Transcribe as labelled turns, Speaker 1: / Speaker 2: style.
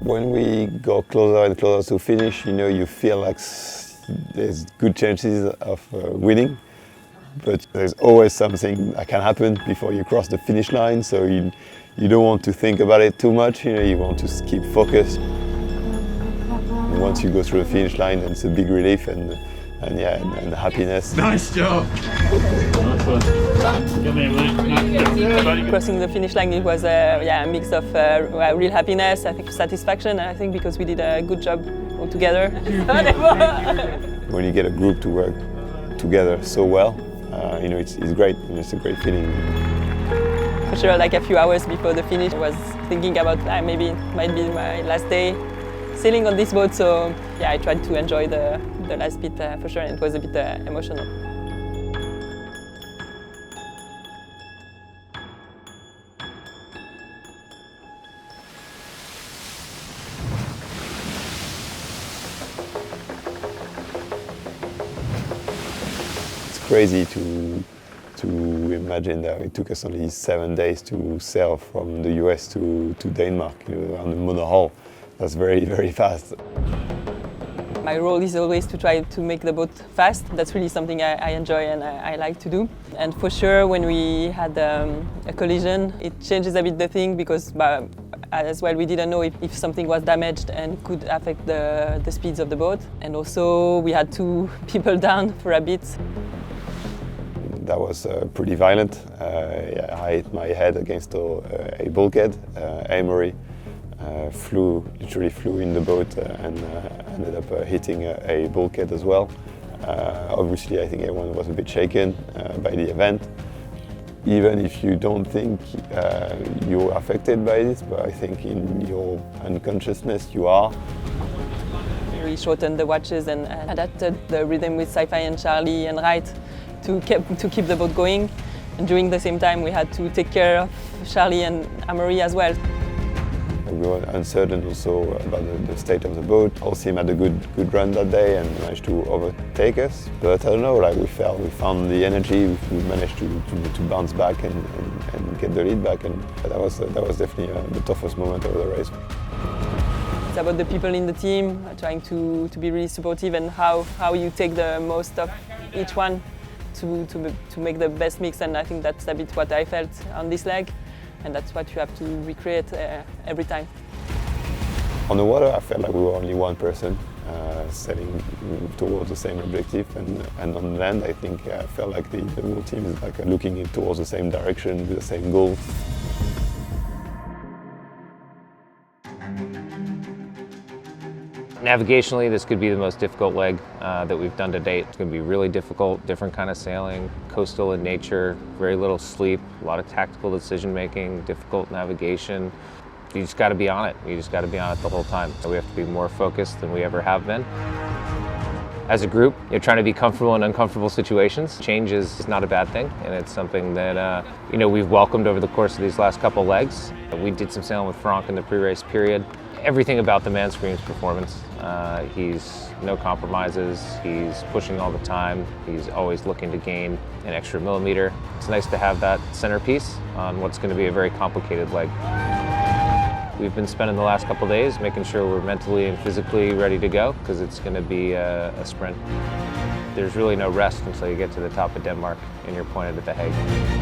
Speaker 1: When we go closer and closer to finish, you feel like there's good chances of winning, but there's always something that can happen before you cross the finish line, so you don't want to think about it too much, you want to keep focused. And once you go through the finish line, it's a big relief and happiness.
Speaker 2: Nice job!
Speaker 3: Crossing the finish line, it was a mix of real happiness, I think satisfaction, and I think because we did a good job all together.
Speaker 1: When you get a group to work together so well, it's great, and it's a great feeling.
Speaker 3: For sure, like a few hours before the finish, I was thinking about maybe it might be my last day sailing on this boat, so I tried to enjoy the last bit for sure, and it was a bit emotional.
Speaker 1: It's crazy to imagine that it took us only 7 days to sail from the US to Denmark on the monohull. That's very, very fast.
Speaker 3: My role is always to try to make the boat fast. That's really something I enjoy and I like to do. And for sure, when we had a collision, it changes a bit the thing because as well we didn't know if something was damaged and could affect the speeds of the boat. And also we had 2 people down for a bit.
Speaker 1: That was pretty violent. I hit my head against a bulkhead. Emery literally flew in the boat and ended up hitting a bulkhead as well. Obviously, I think everyone was a bit shaken by the event. Even if you don't think you're affected by this, but I think in your unconsciousness you are.
Speaker 3: We shortened the watches and adapted the rhythm with Sci-Fi and Charlie and Enright to keep the boat going. And during the same time, we had to take care of Charlie and Amory as well.
Speaker 1: We were uncertain also about the state of the boat. All team had a good run that day and managed to overtake us. But I don't know, we found the energy, we managed to bounce back and get the lead back, and that was definitely the toughest moment of the race.
Speaker 3: It's about the people in the team, trying to be really supportive and how you take the most of each one to make the best mix, and I think that's a bit what I felt on this leg. And that's what you have to recreate every time.
Speaker 1: On the water, I felt like we were only one person sailing towards the same objective, and on land, I think I felt like the whole team is looking towards the same direction with the same goal.
Speaker 4: Navigationally, this could be the most difficult leg that we've done to date. It's going to be really difficult, different kind of sailing, coastal in nature, very little sleep, a lot of tactical decision making, difficult navigation. You just got to be on it. You just got to be on it the whole time. So we have to be more focused than we ever have been. As a group, you're trying to be comfortable in uncomfortable situations. Change is not a bad thing, and it's something that we've welcomed over the course of these last couple legs. We did some sailing with Franck in the pre-race period. Everything about the man screams performance. He's no compromises, he's pushing all the time, he's always looking to gain an extra millimeter. It's nice to have that centerpiece on what's going to be a very complicated leg. We've been spending the last couple days making sure we're mentally and physically ready to go, because it's going to be a sprint. There's really no rest until you get to the top of Denmark and you're pointed at the Hague.